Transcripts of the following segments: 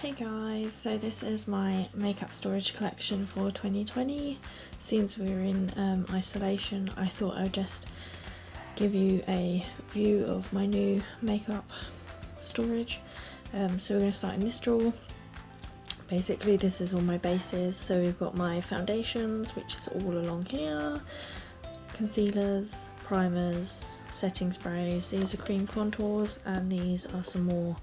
Hey guys, so this is my makeup storage collection for 2020. Since we're in isolation, I thought I'd just give you a view of my new makeup storage. So we're going to start in this drawer. Basically this is all my bases, so we've got my foundations, which is all along here, concealers, primers, setting sprays, these are cream contours, and these are some more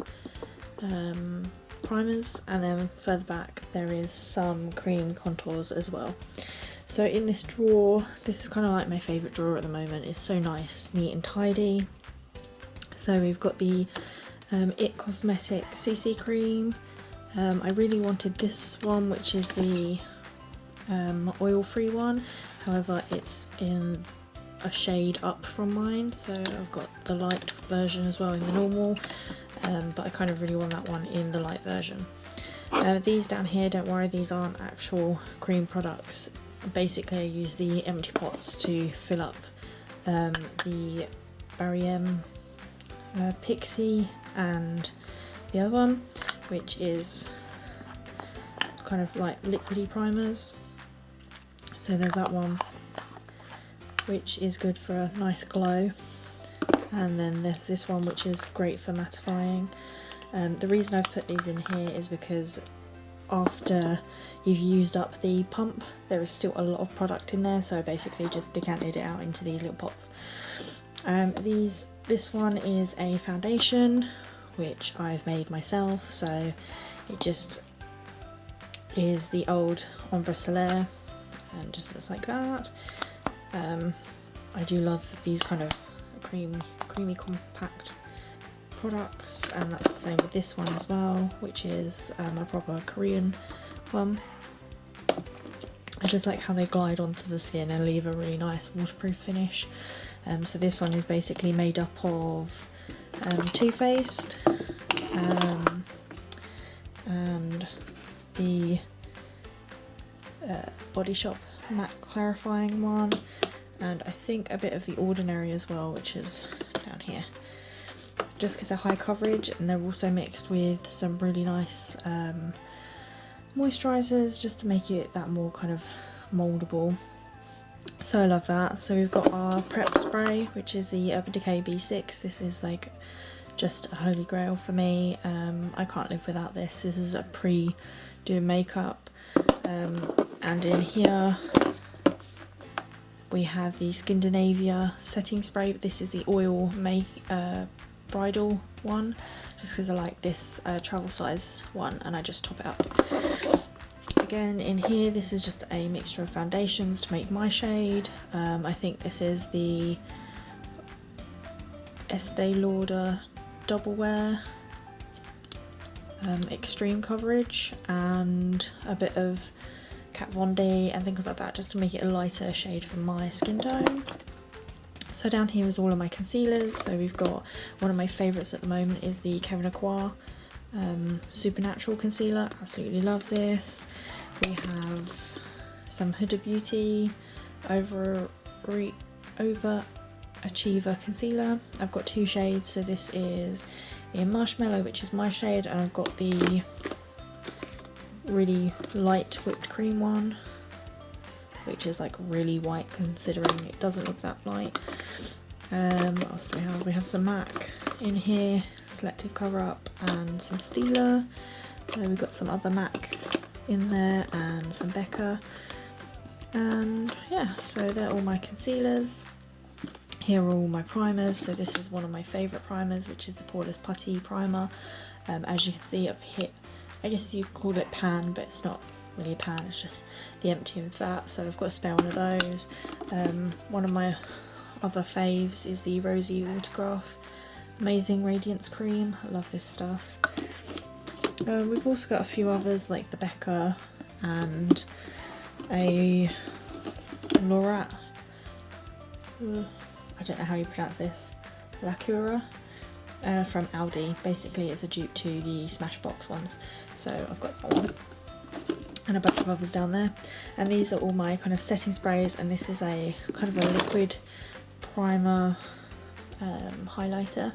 primers, and then further back there is some cream contours as well. So in this drawer, this is kind of like my favourite drawer at the moment. It's so nice, neat and tidy. So we've got the It Cosmetic CC cream. I really wanted this one, which is the oil-free one, however it's in a shade up from mine, so I've got the light version as well in the normal, but I kind of really want that one in the light version. These down here, don't worry, these aren't actual cream products. Basically I use the empty pots to fill up the Barry Pixie and the other one, which is kind of like liquidy primers. So there's that one, which is good for a nice glow, and then there's this one which is great for mattifying. The reason I've put these in here is because after you've used up the pump there is still a lot of product in there, so I basically just decanted it out into these little pots. This one is a foundation which I've made myself, so it just is the old Ombre Solaire and just looks like that. I do love these kind of creamy compact products, and that's the same with this one as well, which is a proper Korean one. I just like how they glide onto the skin and leave a really nice waterproof finish. So this one is basically made up of Too Faced and the Body Shop matte clarifying one, and I think a bit of the Ordinary as well, which is down here, just because they're high coverage, and they're also mixed with some really nice moisturisers just to make it that more kind of mouldable. So I love that. So we've got our prep spray, which is the Urban Decay B6. This is like just a holy grail for me. I can't live without this. This is a pre-doing makeup. And in here we have the Skindinavia setting spray. This is the oil bridal one, just because I like this travel size one, and I just top it up. Again in here, this is just a mixture of foundations to make my shade. I think this is the Estee Lauder Double Wear extreme coverage, and a bit of Kat Von D and things like that, just to make it a lighter shade for my skin tone. So down here is all of my concealers. So we've got one of my favourites at the moment is the Kevyn Aucoin Supernatural Concealer. Absolutely love this. We have some Huda Beauty Overachiever Concealer. I've got two shades, so this is in Marshmallow, which is my shade, and I've got the really light whipped cream one, which is like really white considering it doesn't look that light. What else do we have? We have some MAC in here, Selective Cover Up, and some Stila. We've got some other MAC in there and some Becca, and yeah, so they're all my concealers. Here are all my primers. So this is one of my favourite primers, which is the Poreless Putty Primer. As you can see, I've hit, I guess you call it pan, but it's not really a pan, it's just the empty of that. So I've got a spare one of those. One of my other faves is the Rosy Autograph Amazing Radiance Cream. I love this stuff. We've also got a few others like the Becca and a Lorat, I don't know how you pronounce this, Lacura, from Aldi. Basically it's a dupe to the Smashbox ones, so I've got that one and a bunch of others down there. And these are all my kind of setting sprays, and this is a kind of a liquid primer highlighter.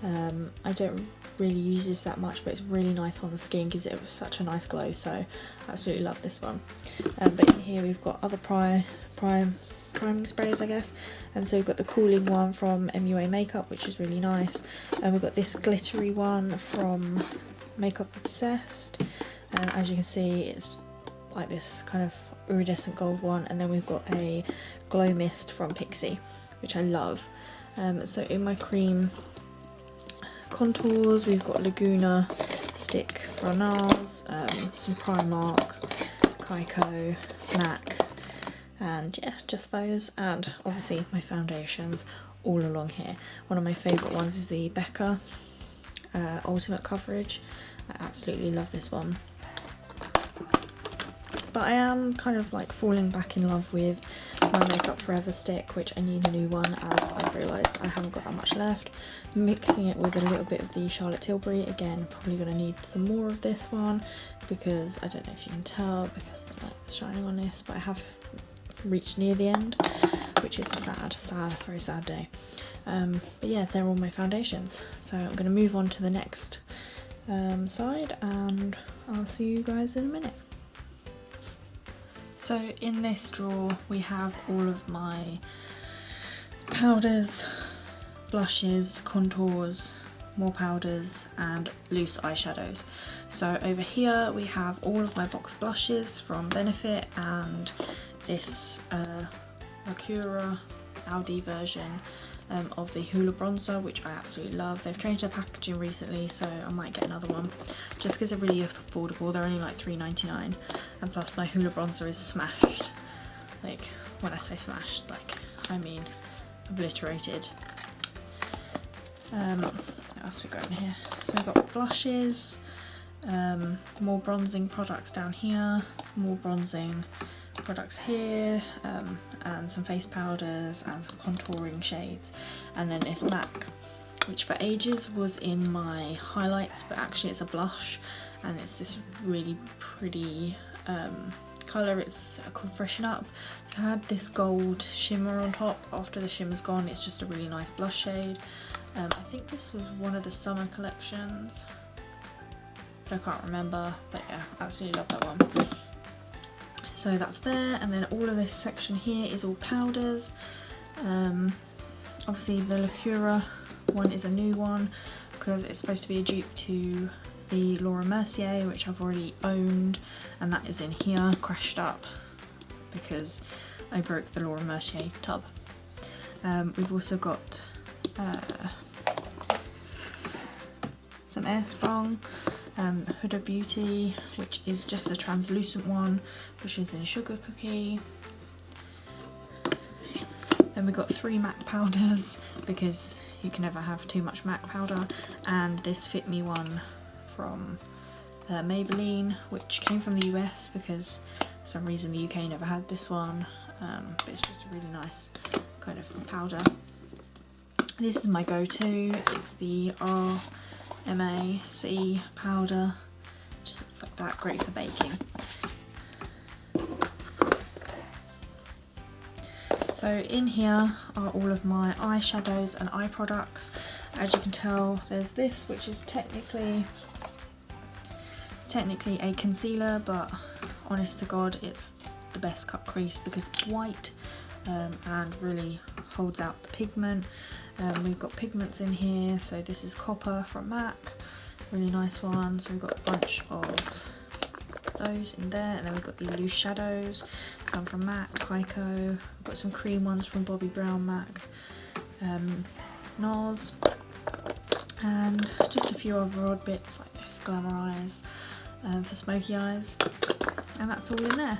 I don't really use this that much, but it's really nice on the skin, gives it such a nice glow, so I absolutely love this one. But in here we've got other priming sprays, I guess. And so we've got the cooling one from MUA Makeup, which is really nice, and we've got this glittery one from Makeup Obsessed, and as you can see it's like this kind of iridescent gold one. And then we've got a glow mist from Pixi, which I love. So in my cream contours we've got Laguna Stick from NARS, some Primark, Kaiko, MAC, and yeah, just those, and obviously my foundations all along here. One of my favourite ones is the Becca Ultimate Coverage. I absolutely love this one. But I am kind of like falling back in love with my Makeup Forever stick, which I need a new one as I've realised I haven't got that much left. Mixing it with a little bit of the Charlotte Tilbury. Again, probably going to need some more of this one because I don't know if you can tell because the light's shining on this, but I have reached near the end, which is a very sad day. But yeah, they're all my foundations. So I'm going to move on to the next side, and I'll see you guys in a minute. So in this drawer we have all of my powders, blushes, contours, more powders and loose eyeshadows. So over here we have all of my box blushes from Benefit and this Mercura Audi version of the Hoola bronzer, which I absolutely love. They've changed their packaging recently, so I might get another one just because they're really affordable. They're only like $3.99, and plus my Hoola bronzer is smashed. Like, when I say smashed, like I mean obliterated. What else we got in here? So we've got blushes, more bronzing products down here, more bronzing products here, and some face powders and some contouring shades, and then this MAC, which for ages was in my highlights, but actually it's a blush, and it's this really pretty colour. It's called Freshen Up. It had this gold shimmer on top. After the shimmer's gone, it's just a really nice blush shade. I think this was one of the summer collections, but I can't remember, but yeah, absolutely love that one. So that's there, and then all of this section here is all powders. Obviously the Lacura one is a new one because it's supposed to be a dupe to the Laura Mercier, which I've already owned, and that is in here, crashed up because I broke the Laura Mercier tub. We've also got some Airsprung, Huda Beauty, which is just the translucent one, which is in Sugar Cookie. Then we got 3 MAC powders because you can never have too much MAC powder, and this Fit Me one from Maybelline, which came from the US because for some reason the UK never had this one, but it's just a really nice kind of powder. This is my go-to. It's the RMAC powder, just looks like that, great for baking. So in here are all of my eyeshadows and eye products. As you can tell, there's this, which is technically a concealer, but honest to God, it's the best cut crease because it's white and really holds out the pigment. We've got pigments in here, so this is Copper from MAC, really nice one. So we've got a bunch of those in there, and then we've got the loose shadows, some from MAC, Kaiko. We've got some cream ones from Bobbi Brown, MAC, NARS, and just a few other odd bits like this Glamour Eyes for smoky eyes, and that's all in there.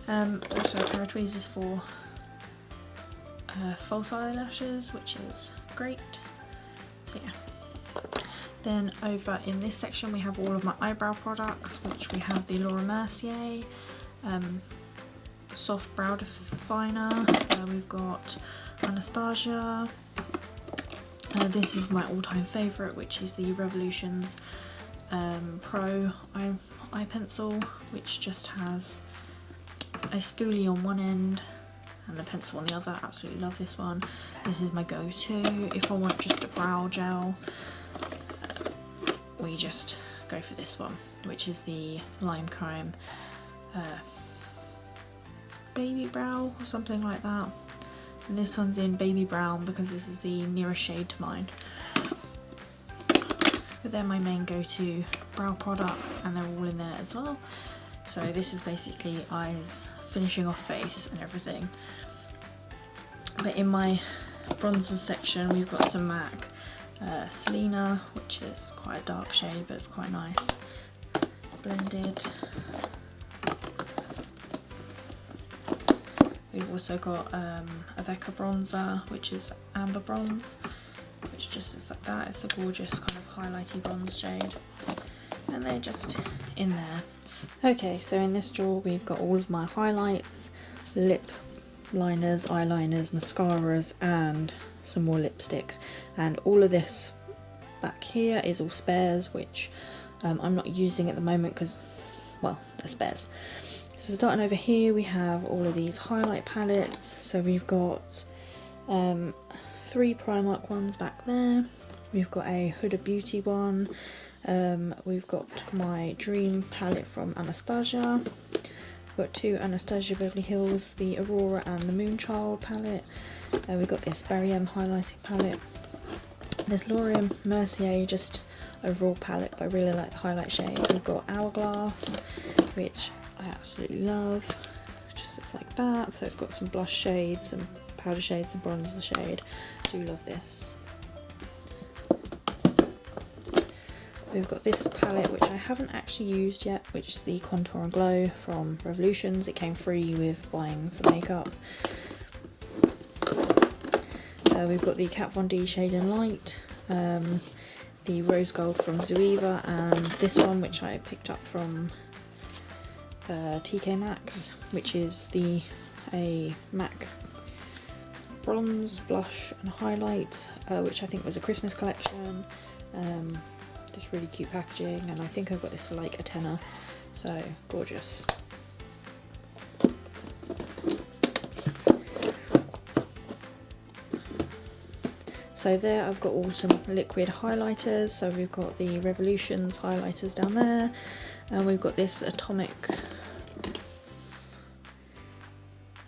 Also a pair of tweezers for false eyelashes, which is great. So yeah. Then over in this section we have all of my eyebrow products, which we have the Laura Mercier soft brow definer. We've got Anastasia. This is my all-time favourite, which is the Revolutions Pro eye pencil, which just has a spoolie on one end and the pencil on the other. Absolutely love this one. This is my go-to if I want just a brow gel. we just go for this one, which is the Lime Crime Baby Brow or something like that. And this one's in Baby Brown because this is the nearest shade to mine. But they're my main go-to brow products, and they're all in there as well. So this is basically eyes, finishing off face and everything. But in my bronzer section we've got some MAC Selena, which is quite a dark shade but it's quite nice. Blended. We've also got a Becca bronzer, which is Amber Bronze, which just looks like that. It's a gorgeous kind of highlighty bronze shade. And they're just in there. Okay, so in this drawer we've got all of my highlights, lip liners, eyeliners, mascaras, and some more lipsticks. And all of this back here is all spares, which I'm not using at the moment because, well, they're spares. So starting over here we have all of these highlight palettes. So we've got 3 Primark ones back there. We've got a Huda Beauty one. We've got my Dream palette from Anastasia. We've got 2 Anastasia Beverly Hills, the Aurora and the Moonchild palette. We've got this Barry M highlighting palette. There's L'Oreal Mercier, just overall palette, but I really like the highlight shade. We've got Hourglass, which I absolutely love. It just looks like that. So it's got some blush shades, some powder shades, and bronzer shade. I do love this. We've got this palette, which I haven't actually used yet, which is the Contour and Glow from Revolutions. It came free with buying some makeup. We've got the Kat Von D Shade and Light, the Rose Gold from Zoeva, and this one, which I picked up from TK Maxx, which is a MAC bronze, blush and highlight, which I think was a Christmas collection. Just really cute packaging, and I think I got this for like a tenner, so gorgeous. So there I've got all some liquid highlighters. So we've got the Revolutions highlighters down there, and we've got this Atomic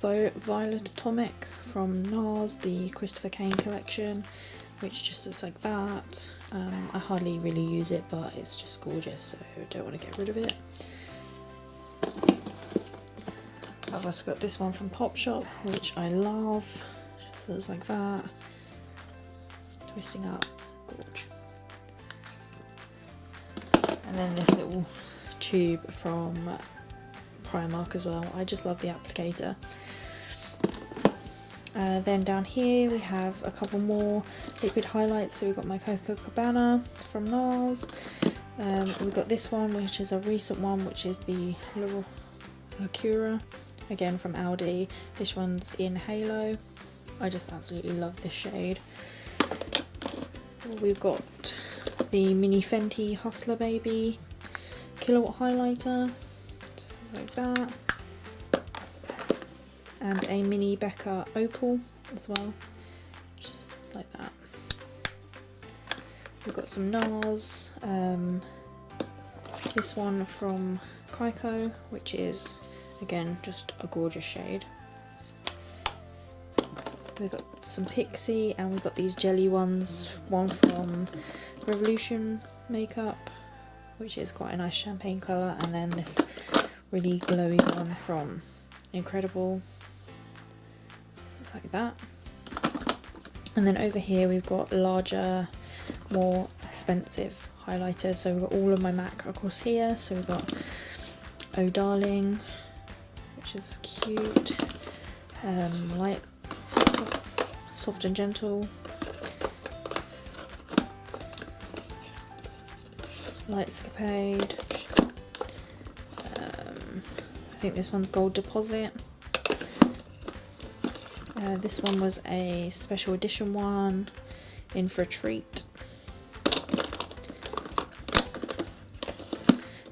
Violet Atomic from NARS, the Christopher Kane collection, which just looks like that. I hardly really use it, but it's just gorgeous, so I don't want to get rid of it. I've also got this one from Topshop, which I love. Just looks like that. Twisting up, gorge. And then this little tube from Primark as well. I just love the applicator. Then down here we have a couple more liquid highlights. So we've got my Coco Cabana from NARS. We've got this one, which is a recent one, which is the Lacura, again from Aldi. This one's in Halo. I just absolutely love this shade. We've got the mini Fenty Hustler Baby Kilowatt Highlighter, just like that. And a mini Becca Opal as well, just like that. We've got some NARS, this one from Kaiko, which is again just a gorgeous shade. We've got some Pixie, and we've got these jelly ones, one from Revolution Makeup, which is quite a nice champagne colour, and then this really glowy one from Incredible, just like that. And then over here we've got larger, more expensive highlighters. So we've got all of my MAC across here. So we've got Oh Darling, which is cute, light, soft and gentle, Lightscapade, I think this one's Gold Deposit. This one was a special edition one, In for a Treat.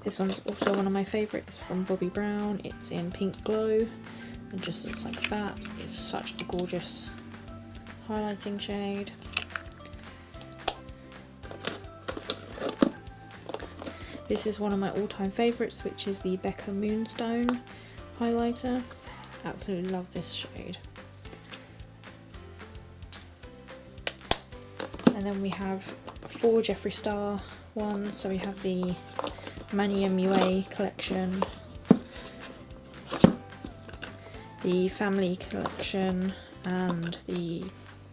This one's also one of my favourites from Bobbi Brown. It's in Pink Glow and just looks like that. It's such a gorgeous highlighting shade. This is one of my all-time favourites, which is the Becca Moonstone highlighter. Absolutely love this shade. And then we have 4 Jeffree Star ones. So we have the Mani MUA collection, the Family collection, and the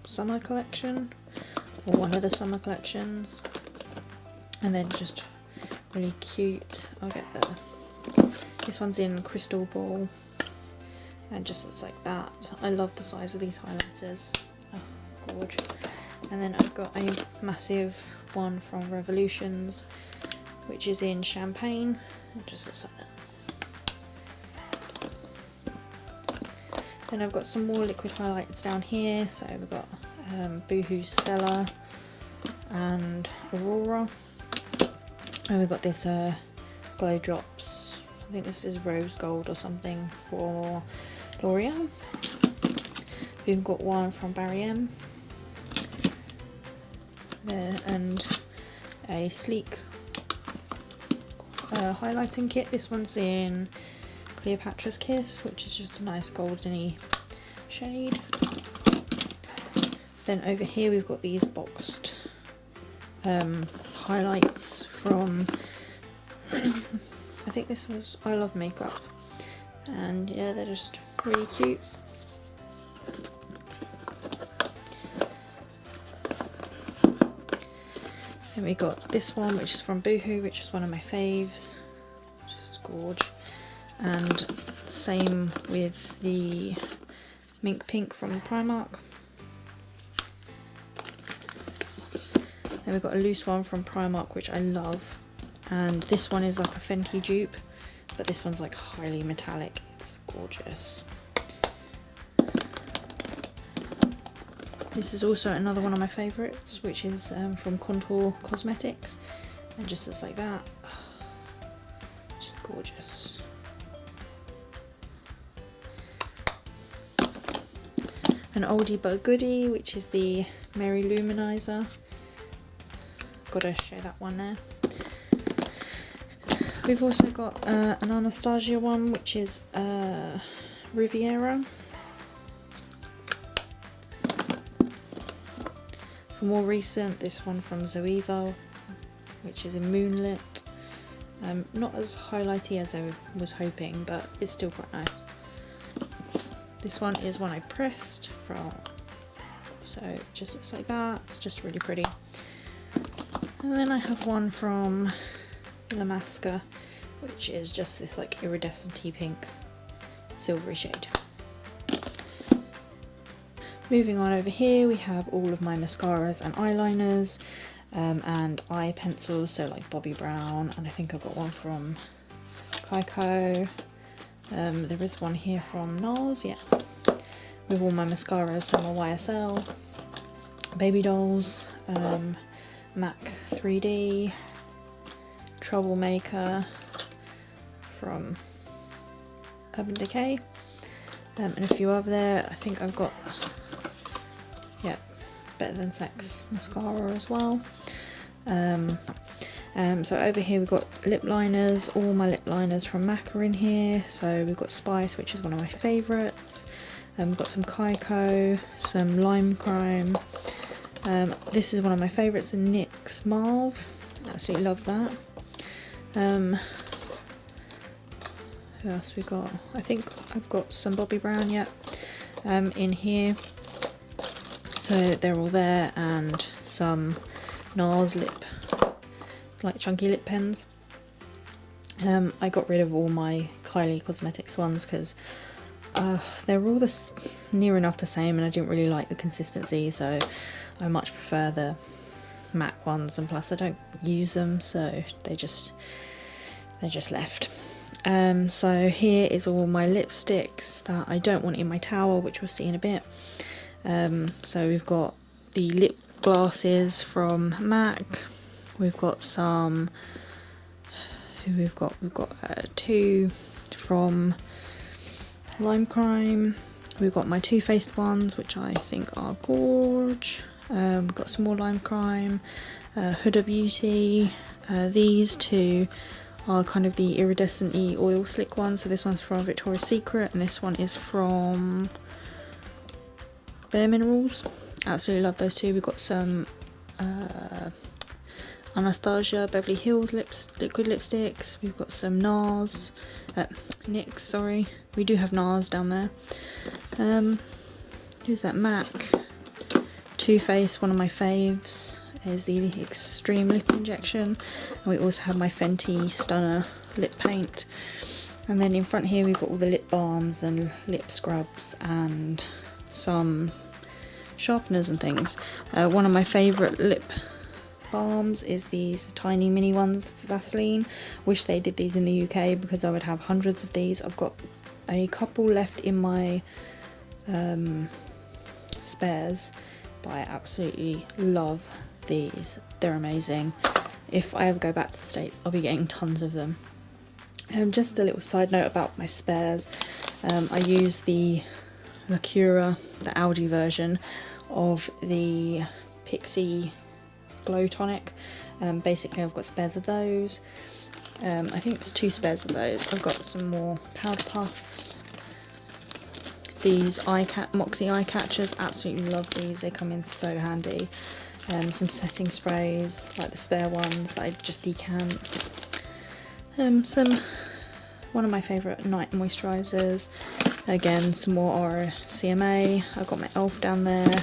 Summer collection, or one of the Summer collections. And then just really cute, I'll get this one's in Crystal Ball, and just looks like that. I love the size of these highlighters. Oh, gorgeous. And then I've got a massive one from Revolutions, which is in Champagne. It just looks like that. Then I've got some more liquid highlighters down here. So we've got Boohoo Stella and Aurora. And we've got this Glow Drops. I think this is Rose Gold or something for L'Oreal. We've got one from Barry M. There, and a sleek highlighting kit. This one's in Cleopatra's Kiss, which is just a nice goldeny shade. Then over here we've got these boxed highlights from I think this was I Love Makeup, and yeah, they're just really cute. Then we got this one, which is from Boohoo, which is one of my faves, just gorge. And same with the Mink Pink from Primark. Then we've got a loose one from Primark, which I love, and this one is like a Fenty dupe, but this one's like highly metallic. It's gorgeous. This is also another one of my favourites, which is from Contour Cosmetics, and just looks like that. Just gorgeous. An oldie but goodie, which is the Mary Luminizer. Gotta show that one there. We've also got an Anastasia one, which is Riviera. For more recent, this one from Zoevo, which is in Moonlit. Not as highlighty as I was hoping, but it's still quite nice. This one is one I pressed from, so it just looks like that. It's just really pretty. And then I have one from La Masca, which is just this like iridescent pink silvery shade. Moving on over here, we have all of my mascaras and eyeliners, and eye pencils, so like Bobbi Brown, and I think I've got one from Kaiko. There is one here from NARS, yeah. With all my mascaras, so my YSL, Baby Dolls, MAC 3D, Troublemaker from Urban Decay, and a few over there. I think I've got, yeah, Better Than Sex mascara as well. So over here we've got lip liners. All my lip liners from MAC are in here. So we've got Spice, which is one of my favourites. We've got some Kaiko, some Lime Crime. This is one of my favourites, NYX Mauve. Absolutely love that. Who else we got? I think I've got some Bobbi Brown, yeah, in here. So they're all there, and some NARS lip, like chunky lip pens. I got rid of all my Kylie Cosmetics ones because they're all near enough the same, and I didn't really like the consistency, so I much prefer the MAC ones, and plus I don't use them, so they're just left. So here is all my lipsticks that I don't want in my tower, which we'll see in a bit. So we've got the lip glasses from MAC. We've got some. We've got 2 from Lime Crime. We've got my Too Faced ones, which I think are gorge. We've got some more Lime Crime, Huda Beauty. These two are kind of the iridescent-y oil slick ones. So this one's from Victoria's Secret and this one is from Bare Minerals. Absolutely love those two. We've got some Anastasia Beverly Hills liquid lipsticks. We've got some NYX, sorry. We do have NARS down there. Who's that? MAC. Too Faced, one of my faves, is the Extreme Lip Injection. And we also have my Fenty Stunner lip paint. And then in front here we've got all the lip balms and lip scrubs and some sharpeners and things. One of my favourite lip balms is these tiny mini ones, Vaseline. Wish they did these in the UK because I would have hundreds of these. I've got a couple left in my spares, but I absolutely love these. They're amazing. If I ever go back to the States, I'll be getting tons of them. Just a little side note about my spares. I use the Lacura, the Aldi version of the Pixie Glow Tonic. Basically I've got spares of those. I think there's 2 spares of those. I've got some more powder puffs. These Moxie eye catchers, absolutely love these. They come in so handy. Some setting sprays, like the spare ones that I just decant. One of my favourite night moisturisers. Again, some more Aura CMA. I've got my e.l.f. down there.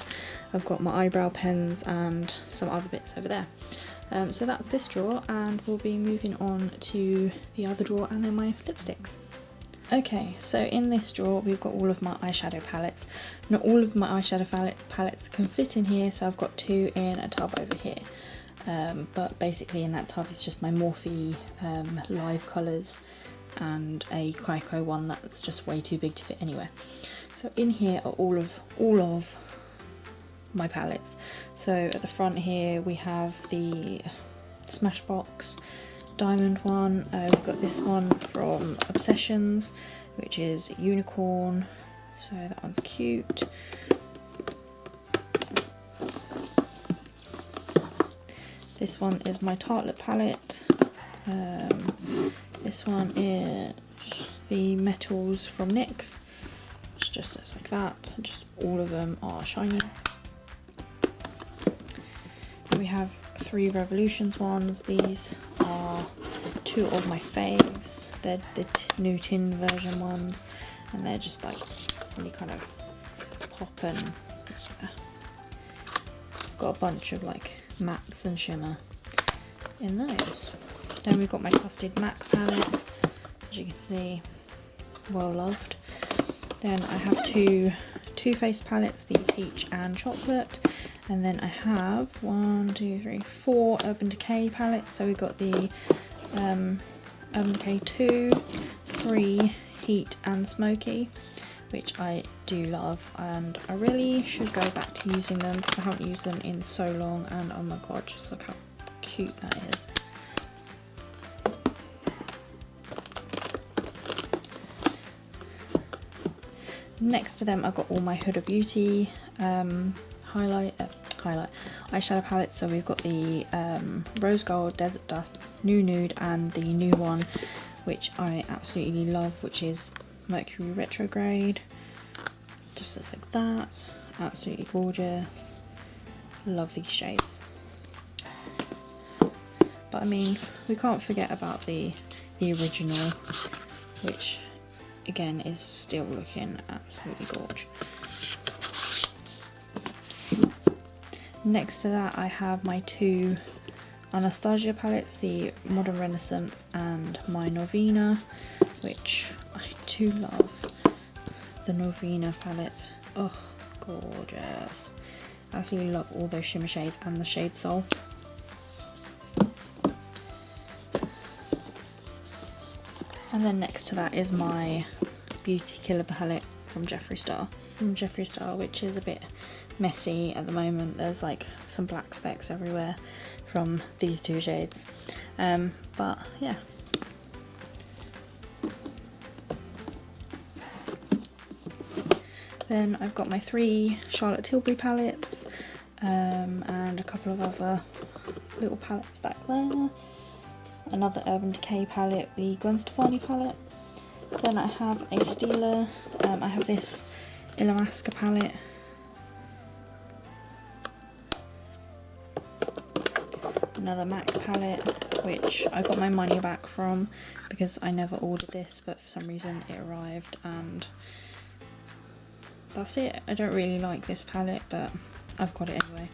I've got my eyebrow pens and some other bits over there. So that's this drawer, and we'll be moving on to the other drawer and then my lipsticks. Okay, so in this drawer we've got all of my eyeshadow palettes. Not all of my eyeshadow palettes can fit in here, so I've got 2 in a tub over here. But basically in that tub is just my Morphe live colours and a Kaiko one that's just way too big to fit anywhere. So in here are all of my palettes. So at the front here we have the Smashbox diamond one. We've got this one from Obsessions, which is unicorn, so that one's cute. This one is my Tartelette palette. This one is the Metals from NYX, which just looks like that. Just all of them are shiny. We have 3 Revolutions ones. These are 2 of my faves. They're the new tin version ones, and they're just like really kind of pop and got a bunch of like mattes and shimmer in those. Then we've got my Trusted MAC palette, as you can see, well loved. Then I have 2 Too Faced palettes, the Peach and Chocolate. And then I have 4 Urban Decay palettes. So we've got the Urban Decay 2, 3 Heat and Smoky, which I do love, and I really should go back to using them because I haven't used them in so long, and oh my god, just look how cute that is. Next to them I've got all my Huda Beauty eyeshadow palettes. So we've got the Rose Gold, Desert Dust, New Nude, and the new one which I absolutely love, which is Mercury Retrograde. Just looks like that. Absolutely gorgeous. Love these shades. But I mean, we can't forget about the original, which again is still looking absolutely gorgeous. Next to that I have my 2 Anastasia palettes, the Modern Renaissance and my Novena, which I do love. The Novena palette, oh gorgeous. I absolutely love all those shimmer shades and the shade Soul. And then next to that is my Beauty Killer palette from Jeffree Star, which is a bit messy at the moment. There's like some black specks everywhere from these 2 shades, but yeah. Then I've got my 3 Charlotte Tilbury palettes. and a couple of other little palettes back there. Another Urban Decay palette, the Gwen Stefani palette. Then I have a Stila. I have this Illamasqua palette. Another MAC palette, which I got my money back from because I never ordered this, but for some reason it arrived, and that's it. I don't really like this palette, but I've got it anyway.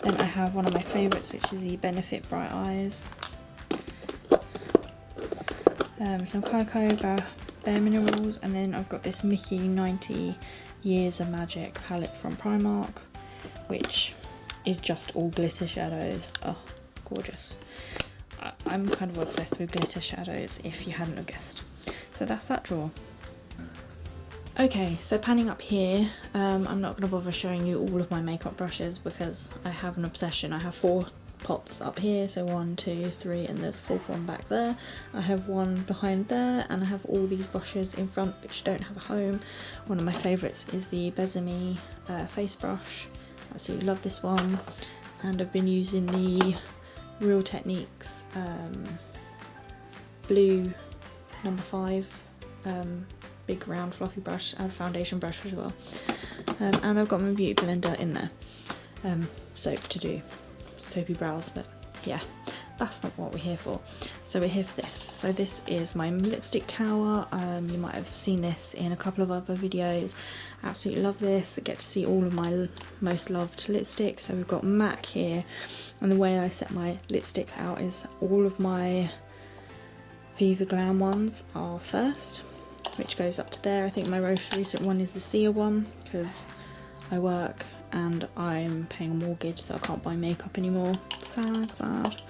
Then I have one of my favourites, which is the Benefit Bright Eyes. Some Cocoa Bare Minerals, and then I've got this Mickey 90 Years of Magic palette from Primark, which is just all glitter shadows. Oh, gorgeous. I'm kind of obsessed with glitter shadows, if you hadn't have guessed. So that's that drawer. Okay, so panning up here, I'm not going to bother showing you all of my makeup brushes because I have an obsession. I have 4 pots up here, so 1, 2, 3, and there's a 4th one back there. I have one behind there, and I have all these brushes in front which don't have a home. One of my favourites is the Besame face brush. I absolutely love this one, and I've been using the Real Techniques blue number 5 big round fluffy brush as foundation brush as well, and I've got my beauty blender in there, soap to do soapy brows, but yeah, that's not what we're here for. So we're here for this. So this is my lipstick tower. You might have seen this in a couple of other videos. Absolutely love this. I get to see all of my most loved lipsticks. So we've got MAC here, and the way I set my lipsticks out is all of my Viva Glam ones are first, which goes up to there. I think my most recent one is the Sia one because I work and I'm paying a mortgage, so I can't buy makeup anymore. Sad, sad.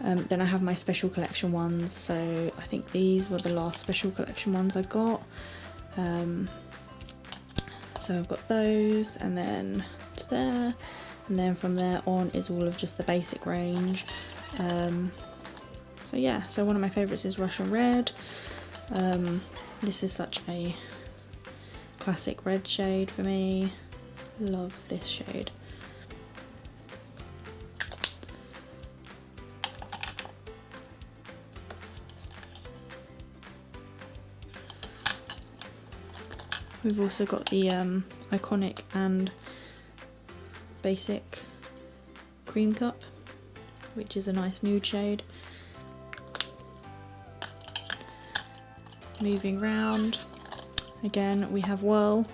Then I have my special collection ones, so I think these were the last special collection ones I got. So I've got those, and then to there, and then from there on is all of just the basic range. So yeah, so one of my favourites is Russian Red. This is such a classic red shade for me. Love this shade. We've also got the iconic and basic cream cup, which is a nice nude shade. Moving round, again we have Whirl,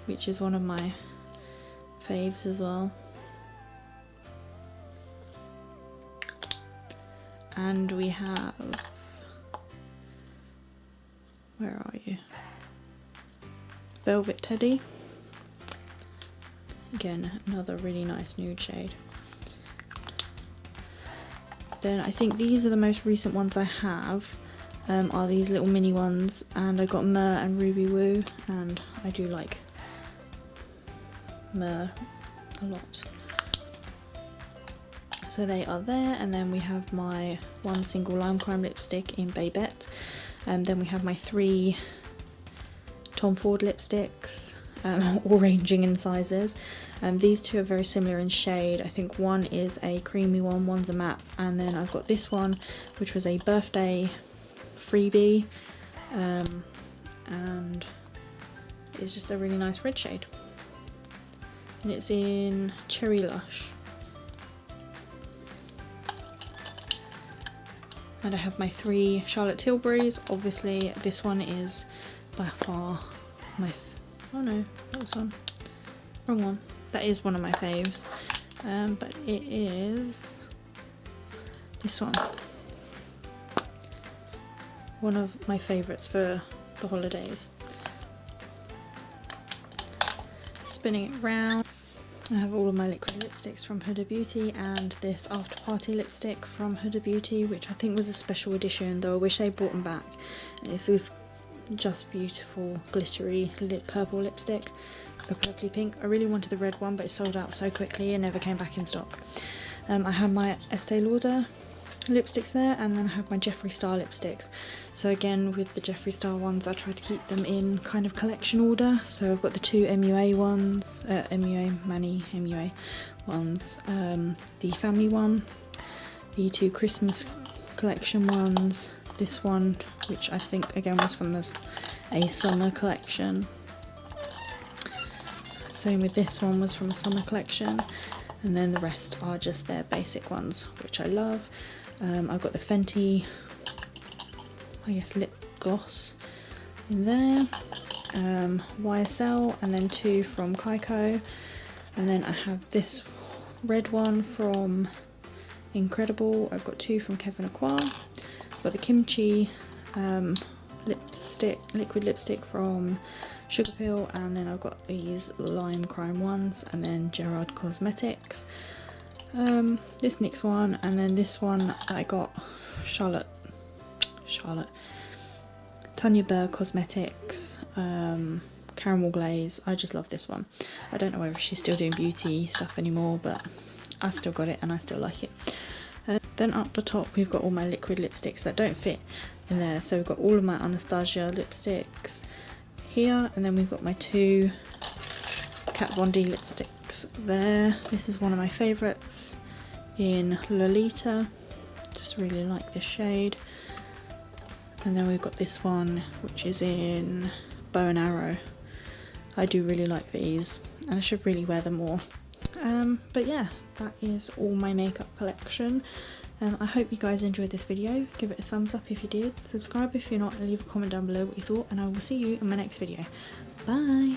which is one of my faves as well. And we have, where are you? Velvet Teddy. Again, another really nice nude shade. Then I think these are the most recent ones I have. Are these little mini ones, and I got Myrrh and Ruby Woo, and I do like Myrrh a lot. So they are there, and then we have my one single Lime Crime lipstick in Babette, and then we have my 3 Tom Ford lipsticks, all ranging in sizes. These 2 are very similar in shade. I think one is a creamy one, one's a matte, and then I've got this one, which was a birthday freebie, and it's just a really nice red shade, and it's in Cherry Lush. And I have my 3 Charlotte Tilburys. Obviously this one is by far my oh no, that was one, wrong one. That is one of my faves, but it is this one of my favourites for the holidays. Spinning it round, I have all of my liquid lipsticks from Huda Beauty, and this After Party lipstick from Huda Beauty, which I think was a special edition, though I wish they brought them back. This was just beautiful glittery purple lipstick, a purpley pink. I really wanted the red one, but it sold out so quickly and never came back in stock. I have my Estee Lauder lipsticks there, and then I have my Jeffree Star lipsticks. So again, with the Jeffree Star ones, I try to keep them in kind of collection order. So I've got the 2 MUA ones, MUA ones, the family one, the 2 Christmas collection ones, this one which I think again was from a summer collection. Same with this one, was from a summer collection, and then the rest are just their basic ones, which I love. I've got the Fenty, I guess, lip gloss in there, YSL, and then 2 from Kaiko, and then I have this red one from Incredible. I've got 2 from Kevyn Aucoin. I've got the Kimchi liquid lipstick from Sugar Pill, and then I've got these Lime Crime ones, and then Gerard Cosmetics, this NYX one, and then this one that I got, Charlotte Tanya Burr Cosmetics, Caramel Glaze. I just love this one. I don't know whether she's still doing beauty stuff anymore, but I still got it and I still like it. Then up the top we've got all my liquid lipsticks that don't fit in there. So we've got all of my Anastasia lipsticks here, and then we've got my 2 Kat Von D lipsticks there. This is one of my favourites in Lolita, just really like this shade. And then we've got this one which is in Bow and Arrow. I do really like these and I should really wear them more. But yeah, that is all my makeup collection. I hope you guys enjoyed this video. Give it a thumbs up if you did, subscribe if you're not, and leave a comment down below what you thought, and I will see you in my next video. Bye!